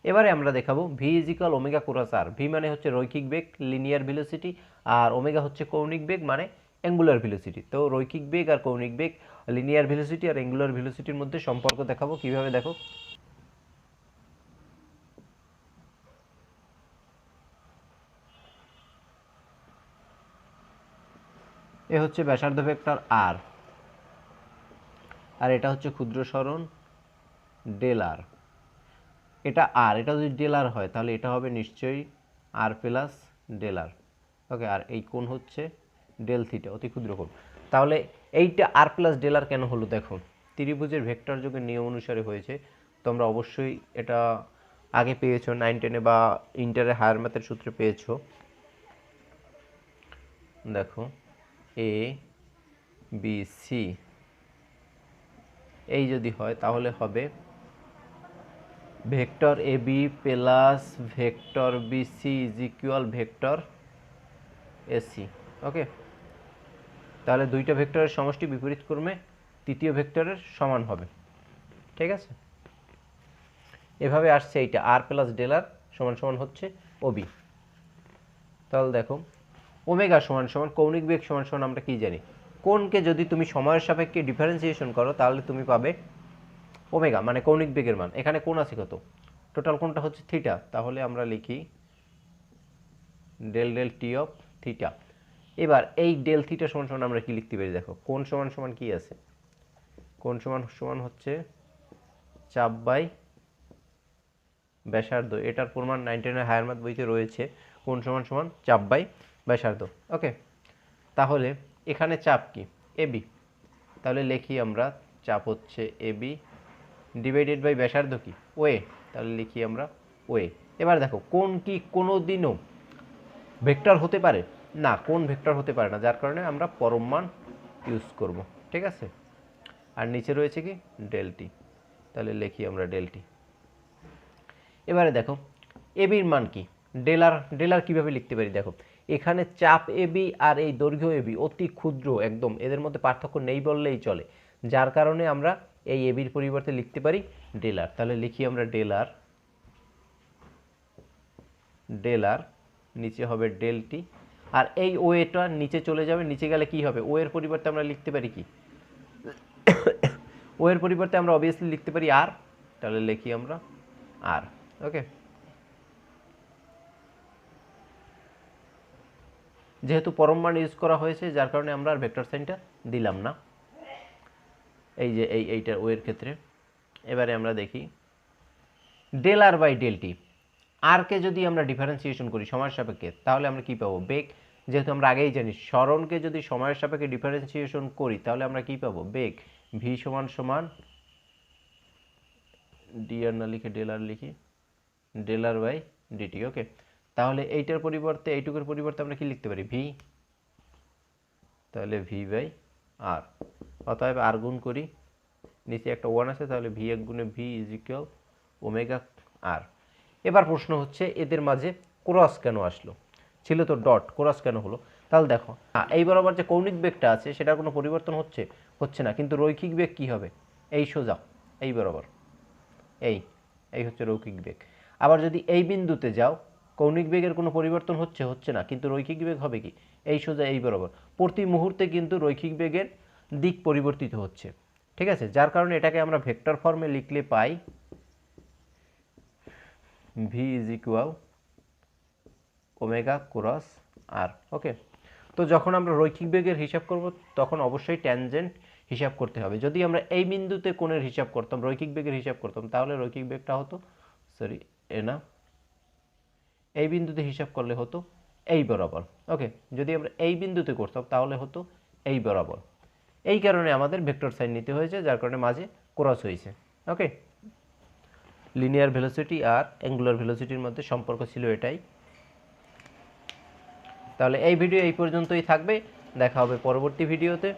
এবারে আমরা দেখাবো V is equal omega cross R. V মানে হচ্ছে রৈখিক বেগ লিনিয়ার ভেলোসিটি, আর ওমেগা হচ্ছে কৌণিক বেগ মানে অ্যাঙ্গুলার ভেলোসিটি। তো রৈখিক বেগ আর কৌণিক বেগ, লিনিয়ার ভেলোসিটি আর অ্যাঙ্গুলার ভেলোসিটির মধ্যে সম্পর্ক দেখাবো। কিভাবে দেখো, এ হচ্ছে ব্যাসার্ধ ভেক্টর আর, আর এটা হচ্ছে ক্ষুদ্র সরণ ডেল আর। এটা আর, এটা যদি ডেল আর হয় তাহলে এটা হবে নিশ্চয়ই আর প্লাস ডেল আর। ওকে, আর এই কোণ হচ্ছে ডেল থিটা, অতি ক্ষুদ্র কোণ। তাহলে এইটা আর প্লাস ডেল আর কেন হলো? দেখো, ত্রিভুজের ভেক্টর যোগের নিয়ম অনুসারে হয়েছে। তোমরা অবশ্যই এটা আগে পেয়েছো 9, 10 বা ইন্টারে হায়ার ম্যাথের সূত্রে পেয়েছো। দেখো, এ বি সি এই যদি হয় তাহলে হবে vector A B plus vector B C is equal vector AC. Okay, তাহলে দুইটা ভেক্টরের সমষ্টি বিপরীত ক্রমে তৃতীয় ভেক্টরের সমান হবে। ঠিক আছে, এভাবে আসছে এইটা আর প্লাস ডেল আর সমান সমান হচ্ছে ওবি। তাহলে দেখো, ওমেগা সমান সমান কৌণিক বেগ সমান সমান আমরা কি জানি, কোণকে যদি তুমি সময়ের সাপেক্ষে ডিফারেন্সিয়েশন করো তাহলে তুমি পাবে ওমেগা মানে কৌণিক বেগের মান। এখানে কোণ আছে কত? টোটাল কোণটা হচ্ছে থিটা, তাহলে আমরা লিখি del del T of theta. এবার এই ডেল থিটা সমান সমান আমরা কি লিখতে পারি? দেখো, কোণ সমান সমান কি আছে? কোণ সমান সমান হচ্ছে চাপ বাই ব্যাসার্ধ। এটার প্রমাণ 9, 10 হায়ার ম্যাথ বইতে রয়েছে, কোণ সমান সমান চাপ বাই ব্যাসার্ধ। ওকে, তাহলে এখানে চাপ কি? এবি, তাহলে লিখি আমরা চাপ হচ্ছে এবি ডিভাইডেড বাই ব্যাসার্ধ কি? ওয়ে, তাহলে লিখি আমরা ওয়ে। এবার দেখো, কোণ কি কোনো দিনও ভেক্টর হতে পারে? না, কোণ ভেক্টর হতে পারে না, যার কারণে আমরা পরম মান ইউজ করব। ঠিক আছে, আর নিচে রয়েছে কি? ডেলটি, তাহলে লিখি আমরা ডেলটি। এবারে দেখো, এবির মান কি? ডেলার। ডেলার কীভাবে লিখতে পারি? দেখো, এখানে চাপ এবি আর এই দৈর্ঘ্য এবি অতি ক্ষুদ্র, একদম এদের মধ্যে পার্থক্য নেই বললেই চলে, যার কারণে আমরা এই এবির পরিবর্তে লিখতে পারি ডেলার। তাহলে লিখি আমরা ডেলার, ডেলার নিচে হবে ডেলটি, আর এই ওয়েটা নিচে চলে যাবে। নিচে গেলে কি হবে? ওয়ের পরিবর্তে আমরা লিখতে পারি কি? ওয়ের পরিবর্তে আমরা অবভিয়াসলি লিখতে পারি আর, তাহলে লিখি আমরা আর। ওকে, যেহেতু পরম মান ইউজ করা হয়েছে যার কারণে আমরা আর ভেক্টর সাইনটা দিলাম না এই যে এইটার ওয়ের ক্ষেত্রে। এবারে আমরা দেখি ডেল আর বাই ডেলটি। আরকে যদি আমরা ডিফারেন্সিয়েশন করি সময়ের সাপেক্ষে তাহলে আমরা কি পাবো? বেগ। যেহেতু আমরা আগেই জানি সরণকে যদি সময়ের সাপেক্ষে ডিফারেন্সিয়েশন করি তাহলে আমরা কি পাবো? বেগ। ভি সমান সমান ডি আর না লিখে ডেল আর লিখি, ডেল আর বাই ডিটি। ওকে, তাহলে এইটার পরিবর্তে এইটুকুর পরিবর্তে আমরা কি লিখতে পারি? ভি, তাহলে ভি বাই আর। অতএব আর গুণ করি, নিচে একটা ওয়ান আছে, তাহলে ভি এক গুণে ভি ইজ ইকুয়াল ওমেগা আর। এবার প্রশ্ন হচ্ছে এদের মাঝে ক্রস কেন আসলো? ছিল তো ডট, ক্রস কেন হলো? তাহলে দেখো, এই বরাবর যে কৌণিক বেগটা আছে সেটার কোনো পরিবর্তন হচ্ছে না, কিন্তু রৈখিক বেগ কি হবে? এই সোজা এই বরাবর, এই হচ্ছে রৈখিক বেগ। আবার যদি এই বিন্দুতে যাও, কৌণিক বেগের কোনো পরিবর্তন হচ্ছে না, কিন্তু রৈখিক বেগ হবে কি? এই সোজা এই বরাবর। প্রতি মুহূর্তে কিন্তু রৈখিক বেগের দিক পরিবর্তিত হচ্ছে। ঠিক আছে, যার কারণে এটাকে আমরা ভেক্টর ফর্মে লিখলে পাই V is equal omega cross R. Okay, তো যখন আমরা রৈখিক বেগের হিসাব করব তখন অবশ্যই ট্যানজেন্ট হিসাব করতে হবে। যদি আমরা এই বিন্দুতে কোণের হিসাব করতাম, রৈখিক বেগের হিসাব করতাম, তাহলে রৈখিক বেগটা হতো এই বিন্দুতে হিসাব করলে হতো এই বরাবর। ওকে, যদি আমরা এই বিন্দুতে করতাম তাহলে হতো এই বরাবর। এই কারণে আমাদের ভেক্টর সাইন নিতে হয়েছে, যার কারণে মাঝে ক্রস হয়েছে। ওকে, লিনিয়ার ভেলোসিটি আর অ্যাঙ্গুলার ভেলোসিটির মধ্যে সম্পর্ক ছিল এটাই। তাহলে এই ভিডিও এই পর্যন্তই থাকবে, দেখা হবে পরবর্তী ভিডিওতে।